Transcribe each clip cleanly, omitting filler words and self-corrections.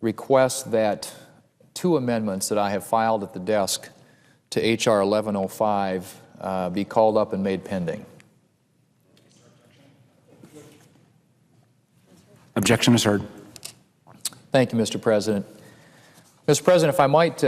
request that two amendments that I have filed at the desk to H.R. 1105 be called up and made pending. Objection is heard. Thank you, Mr. President. Mr. President, if I might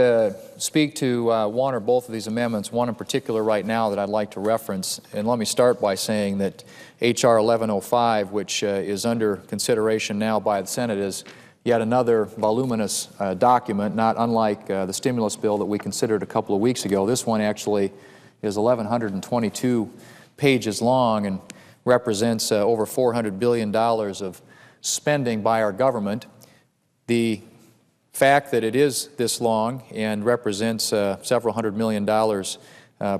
speak to one or both of these amendments, one in particular right now that I'd like to reference, and let me start by saying that H.R. 1105, which is under consideration now by the Senate, is yet another voluminous document, not unlike the stimulus bill that we considered a couple of weeks ago. This one actually is 1,122 pages long and represents over $400 billion of spending by our government. The fact that it is this long and represents several $100 million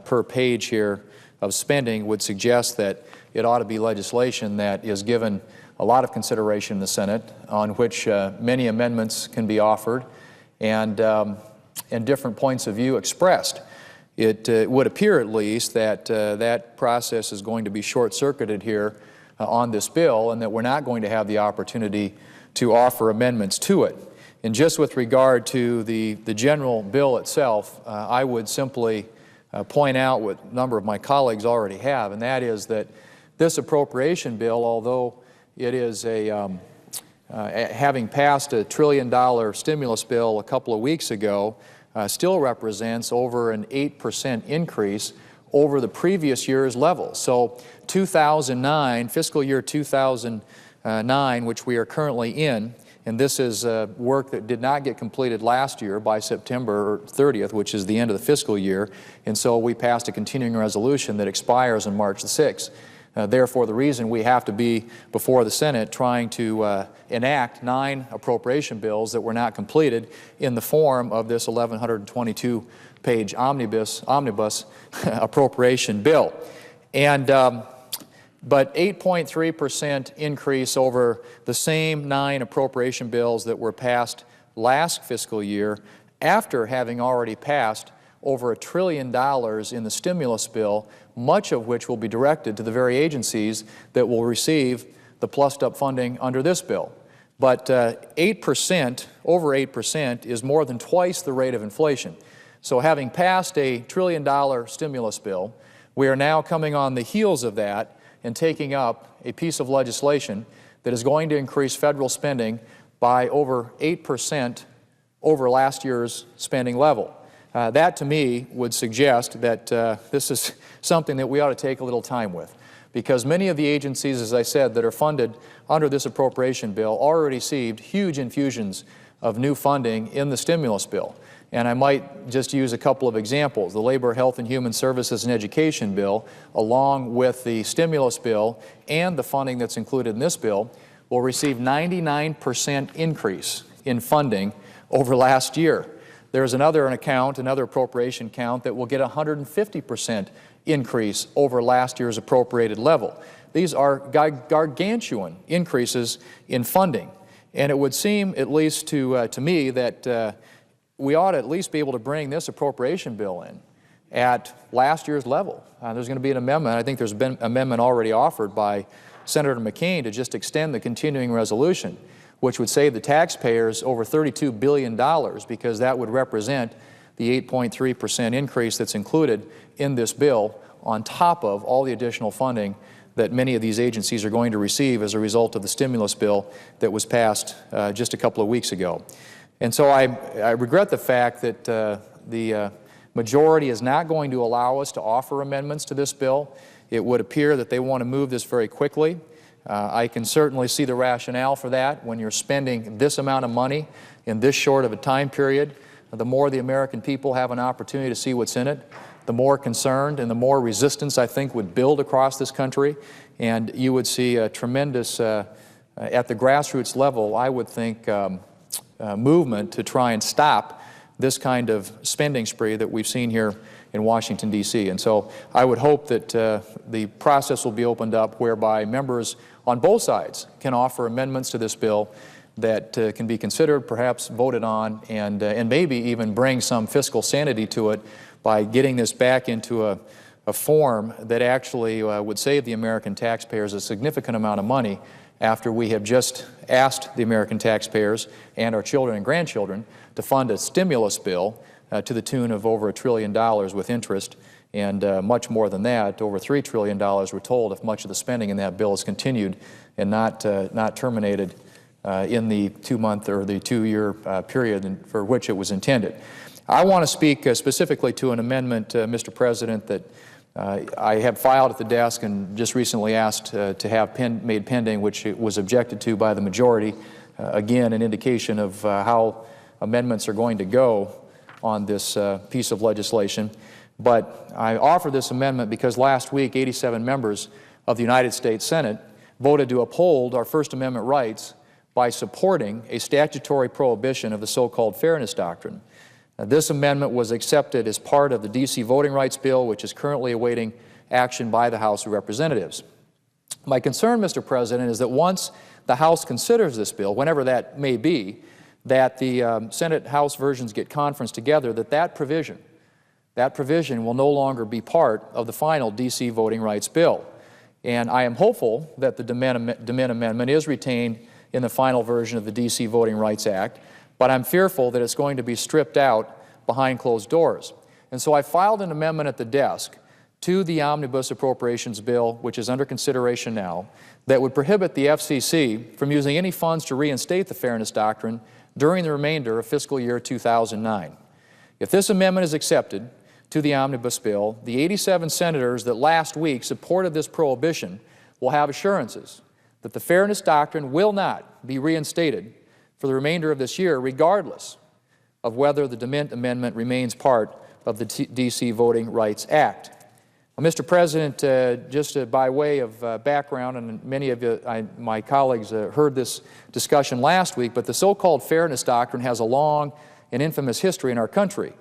per page here of spending would suggest that it ought to be legislation that is given a lot of consideration in the Senate, on which many amendments can be offered and different points of view expressed. It would appear at least that that process is going to be short-circuited here on this bill, and that we're not going to have the opportunity to offer amendments to it. And just with regard to the general bill itself, I would simply point out what a number of my colleagues already have, and that is that this appropriation bill, although it is having passed $1 trillion stimulus bill a couple of weeks ago, still represents over an 8% increase over the previous year's level. So 2009, fiscal year 2009, which we are currently in, and this is work that did not get completed last year by September 30th, which is the end of the fiscal year, and so we passed a continuing resolution that expires on March the 6th. Therefore, the reason we have to be before the Senate trying to enact 9 appropriation bills that were not completed in the form of this 1,122-page omnibus appropriation bill. And but 8.3% increase over the same 9 appropriation bills that were passed last fiscal year, after having already passed over $1 trillion in the stimulus bill, much of which will be directed to the very agencies that will receive the plussed-up funding under this bill. But 8%, over 8%, is more than twice the rate of inflation. So having passed a $1 trillion stimulus bill, we are now coming on the heels of that and taking up a piece of legislation that is going to increase federal spending by over 8% over last year's spending level. That, to me, would suggest that this is something that we ought to take a little time with, because many of the agencies, as I said, that are funded under this appropriation bill already received huge infusions of new funding in the stimulus bill. And I might just use a couple of examples. The Labor, Health and Human Services and Education bill, along with the stimulus bill and the funding that's included in this bill, will receive 99% increase in funding over last year. There's another appropriation count that will get 150% increase over last year's appropriated level. These are gargantuan increases in funding. And it would seem, at least to me, that we ought to at least be able to bring this appropriation bill in at last year's level. There's going to be an amendment. I think there's been an amendment already offered by Senator McCain to just extend the continuing resolution, which would save the taxpayers over $32 billion, because that would represent the 8.3% increase that's included in this bill on top of all the additional funding that many of these agencies are going to receive as a result of the stimulus bill that was passed just a couple of weeks ago. And so I regret the fact that the majority is not going to allow us to offer amendments to this bill. It would appear that they want to move this very quickly. I can certainly see the rationale for that. When you're spending this amount of money in this short of a time period, the more the American people have an opportunity to see what's in it, the more concerned and the more resistance, I think, would build across this country. And you would see a tremendous, at the grassroots level, I would think, movement to try and stop this kind of spending spree that we've seen here in Washington, D.C. And so I would hope that the process will be opened up whereby members on both sides can offer amendments to this bill that can be considered, perhaps voted on, and maybe even bring some fiscal sanity to it by getting this back into a form that actually would save the American taxpayers a significant amount of money after we have just asked the American taxpayers and our children and grandchildren to fund a stimulus bill to the tune of over $1 trillion with interest, and much more than that, over $3 trillion, we're told, if much of the spending in that bill is continued and not terminated in the 2-month or the 2-year period for which it was intended. I want to speak specifically to an amendment, Mr. President, that I have filed at the desk and just recently asked to have made pending, which was objected to by the majority. Again, an indication of how amendments are going to go on this piece of legislation. But I offer this amendment because last week 87 members of the United States Senate voted to uphold our First Amendment rights by supporting a statutory prohibition of the so-called Fairness Doctrine. This amendment was accepted as part of the D.C. Voting Rights Bill, which is currently awaiting action by the House of Representatives. My concern, Mr. President, is that once the House considers this bill, whenever that may be, that the Senate-House versions get conferenced together, that provision will no longer be part of the final D.C. Voting Rights Bill. And I am hopeful that the DeMint Amendment is retained in the final version of the D.C. Voting Rights Act, but I'm fearful that it's going to be stripped out behind closed doors. And so I filed an amendment at the desk to the Omnibus Appropriations Bill, which is under consideration now, that would prohibit the FCC from using any funds to reinstate the Fairness Doctrine during the remainder of fiscal year 2009. If this amendment is accepted to the Omnibus Bill, the 87 senators that last week supported this prohibition will have assurances that the Fairness Doctrine will not be reinstated for the remainder of this year, regardless of whether the DeMint Amendment remains part of the D.C. Voting Rights Act. Well, Mr. President, just by way of background, and many of my colleagues heard this discussion last week, but the so-called Fairness Doctrine has a long and infamous history in our country.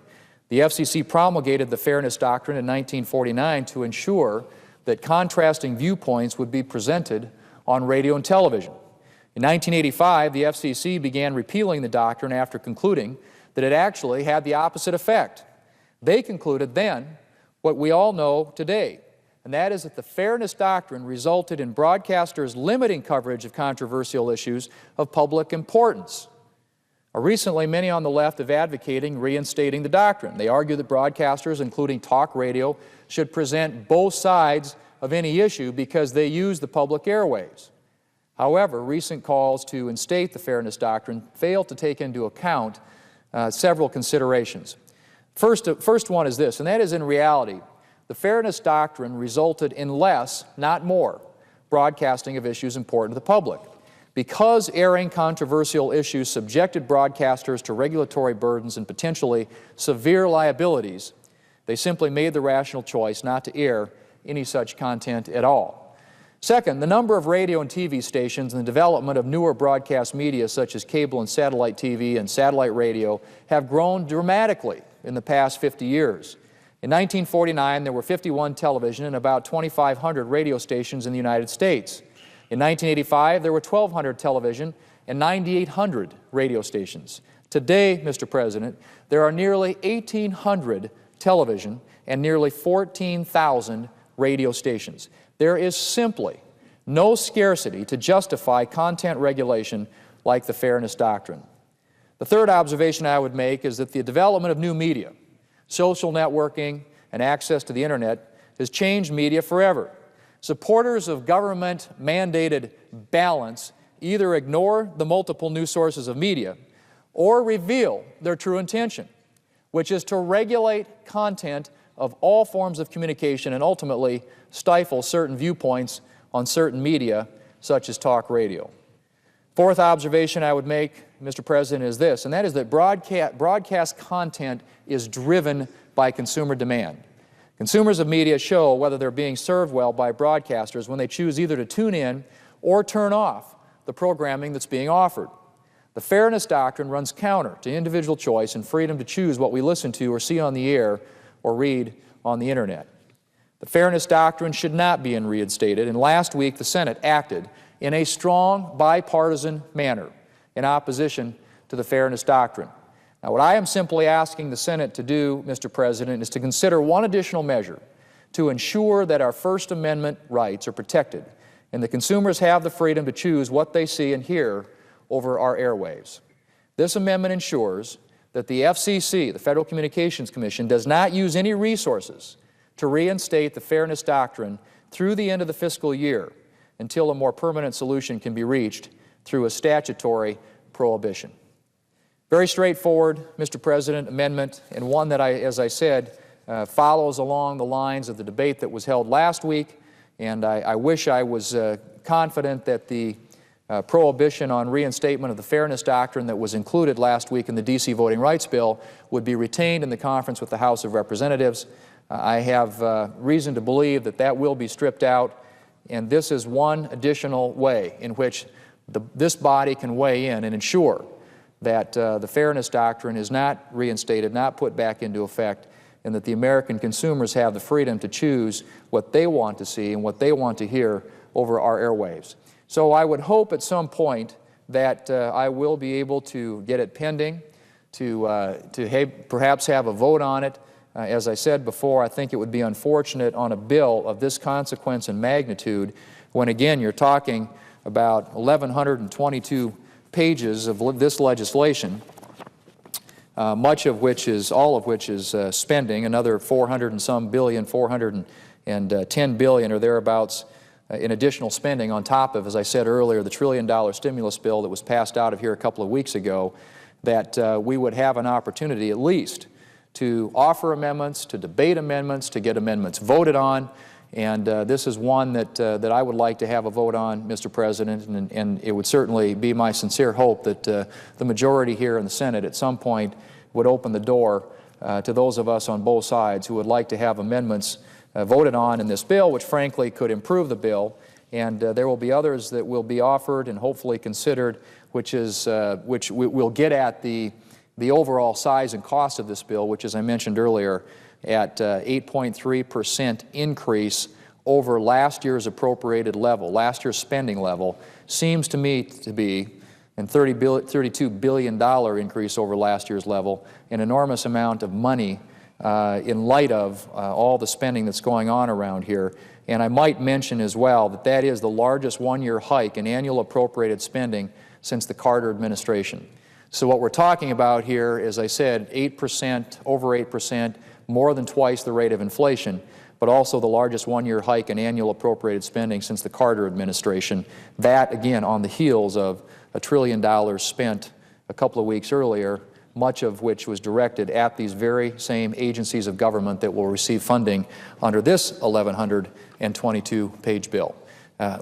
The FCC promulgated the Fairness Doctrine in 1949 to ensure that contrasting viewpoints would be presented on radio and television. In 1985, the FCC began repealing the doctrine after concluding that it actually had the opposite effect. They concluded then what we all know today, and that is that the Fairness Doctrine resulted in broadcasters limiting coverage of controversial issues of public importance. Recently, many on the left have advocated reinstating the doctrine. They argue that broadcasters, including talk radio, should present both sides of any issue because they use the public airwaves. However, recent calls to instate the Fairness Doctrine fail to take into account several considerations. First one is this, and that is, in reality, the Fairness Doctrine resulted in less, not more, broadcasting of issues important to the public. Because airing controversial issues subjected broadcasters to regulatory burdens and potentially severe liabilities, they simply made the rational choice not to air any such content at all. Second, the number of radio and TV stations and the development of newer broadcast media such as cable and satellite TV and satellite radio have grown dramatically in the past 50 years. In 1949, there were 51 television and about 2,500 radio stations in the United States. In 1985, there were 1,200 television and 9,800 radio stations. Today, Mr. President, there are nearly 1,800 television and nearly 14,000 radio stations. There is simply no scarcity to justify content regulation like the Fairness Doctrine. The third observation I would make is that the development of new media, social networking, and access to the Internet has changed media forever. Supporters of government-mandated balance either ignore the multiple new sources of media or reveal their true intention, which is to regulate content of all forms of communication and ultimately stifle certain viewpoints on certain media, such as talk radio. Fourth observation I would make, Mr. President, is this, and that is that broadcast content is driven by consumer demand. Consumers of media show whether they're being served well by broadcasters when they choose either to tune in or turn off the programming that's being offered. The Fairness Doctrine runs counter to individual choice and freedom to choose what we listen to or see on the air or read on the Internet. The Fairness Doctrine should not be reinstated, and last week the Senate acted in a strong bipartisan manner in opposition to the Fairness Doctrine. Now, what I am simply asking the Senate to do, Mr. President, is to consider one additional measure to ensure that our First Amendment rights are protected and the consumers have the freedom to choose what they see and hear over our airwaves. This amendment ensures that the FCC, the Federal Communications Commission, does not use any resources to reinstate the fairness doctrine through the end of the fiscal year until a more permanent solution can be reached through a statutory prohibition. Very straightforward, Mr. President, amendment, and one that, as I said, follows along the lines of the debate that was held last week, and I wish I was confident that the prohibition on reinstatement of the fairness doctrine that was included last week in the D.C. Voting Rights Bill would be retained in the conference with the House of Representatives. I have reason to believe that that will be stripped out, and this is one additional way in which this body can weigh in and ensure that the fairness doctrine is not reinstated, not put back into effect, and that the American consumers have the freedom to choose what they want to see and what they want to hear over our airwaves. So I would hope at some point that I will be able to get it pending, to perhaps have a vote on it. As I said before, I think it would be unfortunate on a bill of this consequence and magnitude when, again, you're talking about 1,122 pages of this legislation, much of which is, all of which is spending, another 400 and some billion, 410 billion or thereabouts in additional spending on top of, as I said earlier, the $1 trillion stimulus bill that was passed out of here a couple of weeks ago, that we would have an opportunity at least to offer amendments, to debate amendments, to get amendments voted on. And this is one that I would like to have a vote on, Mr. President, and it would certainly be my sincere hope that the majority here in the Senate at some point would open the door to those of us on both sides who would like to have amendments voted on in this bill, which frankly could improve the bill. And there will be others that will be offered and hopefully considered, which will get at the overall size and cost of this bill, which, as I mentioned earlier, at 8.3% increase over last year's appropriated level, last year's spending level, seems to me to be, and $32 billion increase over last year's level, an enormous amount of money in light of all the spending that's going on around here. And I might mention as well that that is the largest one-year hike in annual appropriated spending since the Carter administration. So what we're talking about here, as I said, 8%, over 8%, more than twice the rate of inflation, but also the largest one-year hike in annual appropriated spending since the Carter administration. That, again, on the heels of $1 trillion spent a couple of weeks earlier, much of which was directed at these very same agencies of government that will receive funding under this 1,122-page bill.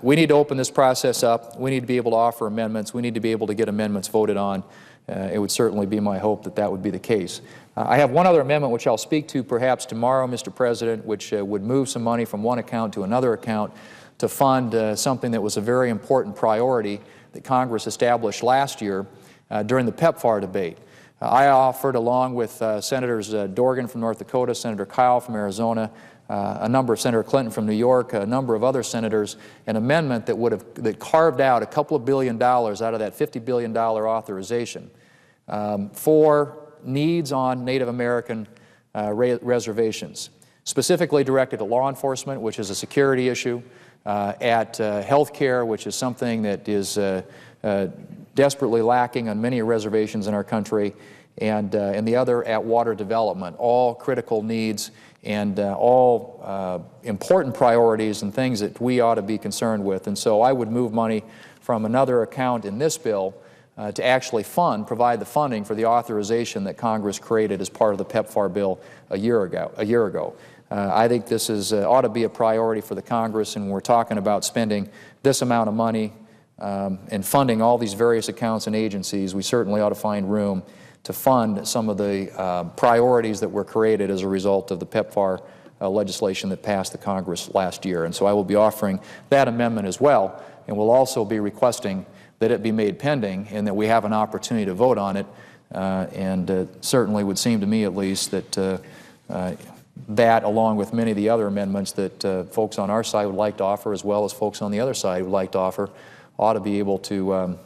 We need to open this process up. We need to be able to offer amendments. We need to be able to get amendments voted on. It would certainly be my hope that that would be the case. I have one other amendment which I'll speak to perhaps tomorrow, Mr. President, which would move some money from one account to another account to fund something that was a very important priority that Congress established last year during the PEPFAR debate. I offered, along with Senators Dorgan from North Dakota, Senator Kyle from Arizona, a number of Senator Clinton from New York, a number of other senators, an amendment that carved out a couple of $1 billion out of that $50 billion authorization for needs on Native American reservations, specifically directed to law enforcement, which is a security issue, at health care, which is something that is desperately lacking on many reservations in our country, and the other at water development, all critical needs and all important priorities and things that we ought to be concerned with. And so I would move money from another account in this bill to actually provide the funding for the authorization that Congress created as part of the PEPFAR bill a year ago. I think this ought to be a priority for the Congress, and we're talking about spending this amount of money and funding all these various accounts and agencies. We certainly ought to find room to fund some of the priorities that were created as a result of the PEPFAR legislation that passed the Congress last year. And so I will be offering that amendment as well, and will also be requesting that it be made pending and that we have an opportunity to vote on it. And certainly would seem to me at least that that, along with many of the other amendments that folks on our side would like to offer, as well as folks on the other side would like to offer, ought to be able to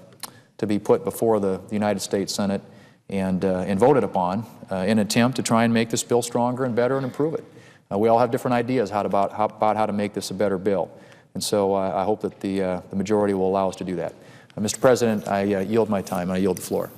be put before the United States Senate and voted upon in an attempt to try and make this bill stronger and better and improve it. We all have different ideas about how to make this a better bill. And so I hope that the majority will allow us to do that. Mr. President, I yield my time and I yield the floor.